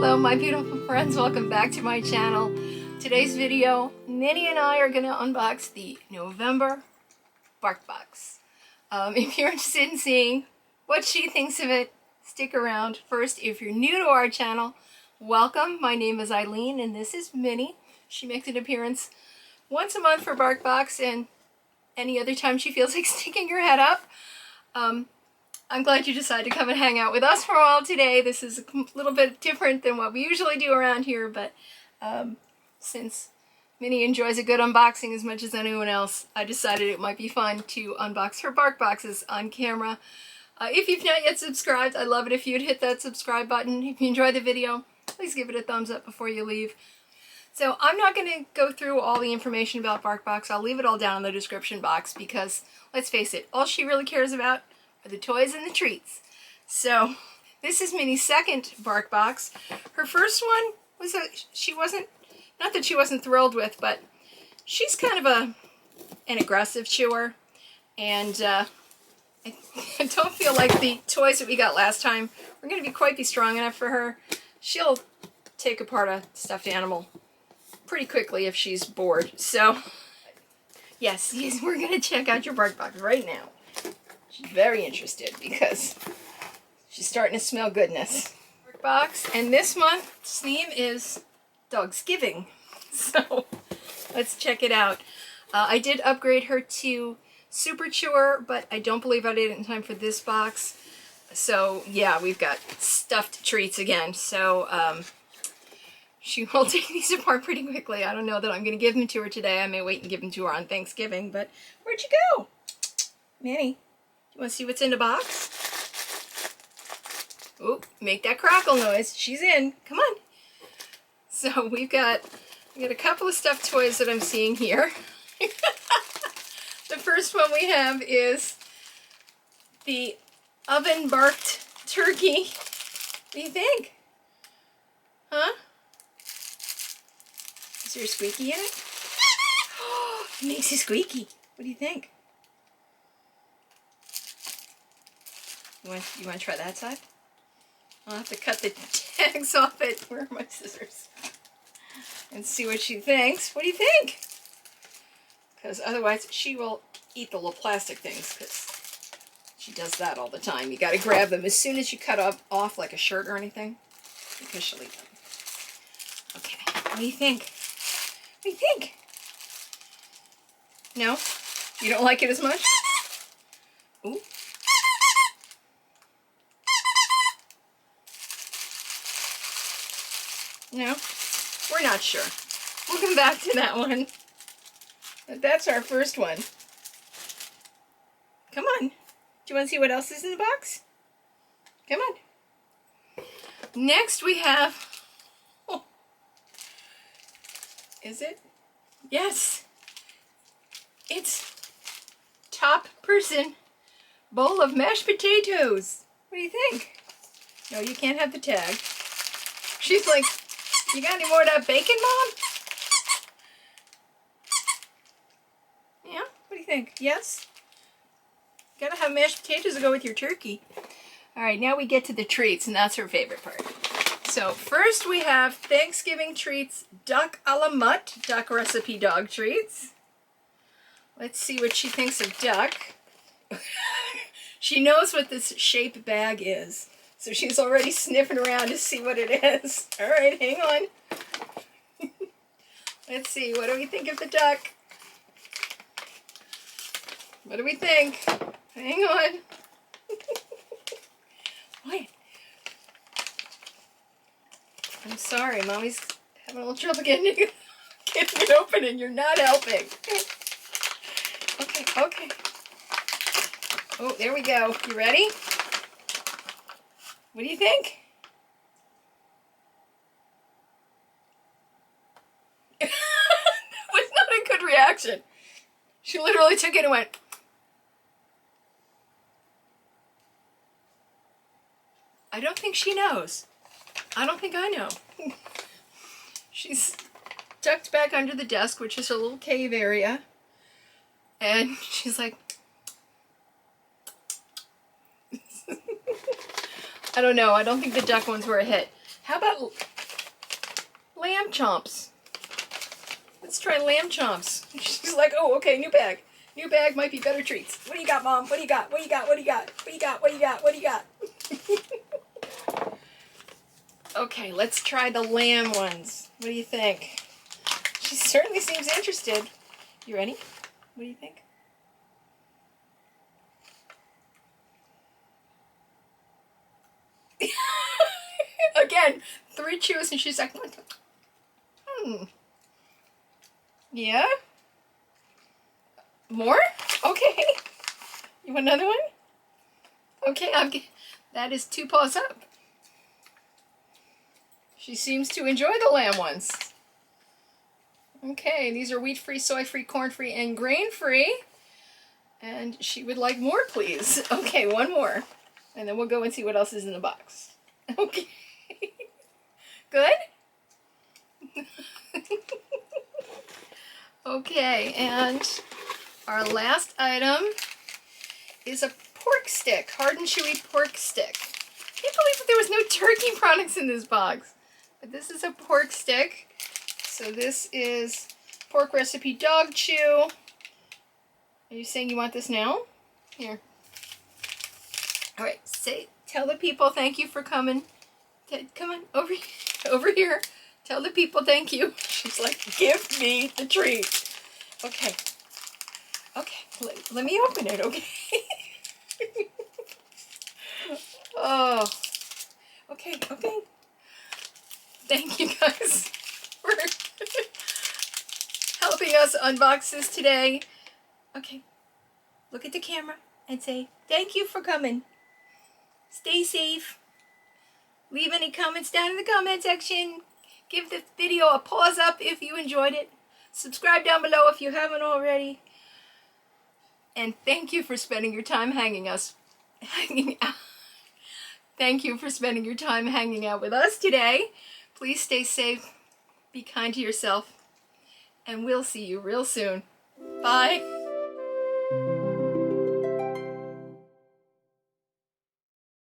Hello my beautiful friends, welcome back to my channel. Today's video, Minnie and I are going to unbox the November BarkBox. If you're interested in seeing what she thinks of it, stick around. First, if you're new to our channel, welcome. My name is Eileen and this is Minnie. She makes an appearance once a month for BarkBox and any other time she feels like sticking her head up. I'm glad you decided to come and hang out with us for a while today. This is a little bit different than what we usually do around here, but since Minnie enjoys a good unboxing as much as anyone else, I decided it might be fun to unbox her BarkBoxes on camera. If you've not yet subscribed, I'd love it if you'd hit that subscribe button. If you enjoyed the video, please give it a thumbs up before you leave. So I'm not going to go through all the information about BarkBox. I'll leave it all down in the description box because, let's face it, all she really cares about are the toys and the treats. So this is Minnie's second BarkBox. Her first one was not that she wasn't thrilled with, but she's kind of an aggressive chewer, and I don't feel like the toys that we got last time were going to be strong enough for her. She'll take apart a stuffed animal pretty quickly if she's bored. So yes, we're going to check out your BarkBox right now. She's very interested because she's starting to smell goodness. BarkBox, and this month's theme is Dogsgiving. So let's check it out. I did upgrade her to Super Chewer, but I don't believe I did it in time for this box. So yeah, we've got stuffed treats again. So she will take these apart pretty quickly. I don't know that I'm going to give them to her today. I may wait and give them to her on Thanksgiving, but where'd you go? Minnie, you want to see what's in the box? Oh, make that crackle noise. She's in. Come on. So we got a couple of stuffed toys that I'm seeing here. The first one we have is the oven-barked turkey. What do you think? Huh? Is there a squeaky in it? Oh, it makes it squeaky. What do you think? You want to try that side? I'll have to cut the tags off it. Where are my scissors? And see what she thinks. What do you think? Because otherwise she will eat the little plastic things, because she does that all the time. You got to grab them as soon as you cut off like a shirt or anything, because she'll eat them. Okay, what do you think? What do you think? No? You don't like it as much? Ooh. No? We're not sure. We'll come back to that one. But that's our first one. Come on. Do you want to see what else is in the box? Come on. Next we have... Oh. Is it? Yes. It's top person bowl of mashed potatoes. What do you think? No, you can't have the tag. She's like, you got any more of that bacon, Mom? Yeah? What do you think? Yes? Gotta have mashed potatoes to go with your turkey. Alright, now we get to the treats, and that's her favorite part. So, first we have Thanksgiving treats, duck a la mutt, duck recipe dog treats. Let's see what she thinks of duck. She knows what this shape bag is. So she's already sniffing around to see what it is. All right, hang on. Let's see, what do we think of the duck? What do we think? Hang on. What? I'm sorry, Mommy's having a little trouble getting it open and you're not helping. Okay. Oh, there we go. You ready? What do you think? That was not a good reaction. She literally took it and went. I don't think she knows. I don't think I know. She's tucked back under the desk, which is her little cave area. And she's like, I don't know. I don't think the duck ones were a hit. How about lamb chomps. Let's try lamb chomps. She's like, oh, okay, new bag. New bag might be better treats. What do you got, Mom? What do you got? What do you got? What do you got? What do you got? What do you got? What do you got? Okay, let's try the lamb ones. What do you think? She certainly seems interested. You ready? What do you think? Again, 3 chews and she's like, yeah? More? Okay. You want another one? Okay, that is 2 paws up. She seems to enjoy the lamb ones. Okay, these are wheat-free, soy-free, corn-free, and grain-free. And she would like more, please. Okay, 1 more. And then we'll go and see what else is in the box. Okay. Good? Okay, and our last item is a pork stick, hard and chewy pork stick. I can't believe that there was no turkey products in this box. But this is a pork stick. So this is pork recipe dog chew. Are you saying you want this now? Here. All right, tell the people thank you for coming. Come on, over here. Tell the people thank you. She's like, give me the treat. Okay. Okay, let me open it, okay? Oh. Okay. Thank you guys for helping us unbox this today. Okay, look at the camera and say, thank you for coming. Stay safe. Leave any comments down in the comment section. Give this video a paws up if you enjoyed it. Subscribe down below if you haven't already. And thank you for spending your time hanging out. Thank you for spending your time hanging out with us today. Please stay safe. Be kind to yourself. And we'll see you real soon. Bye.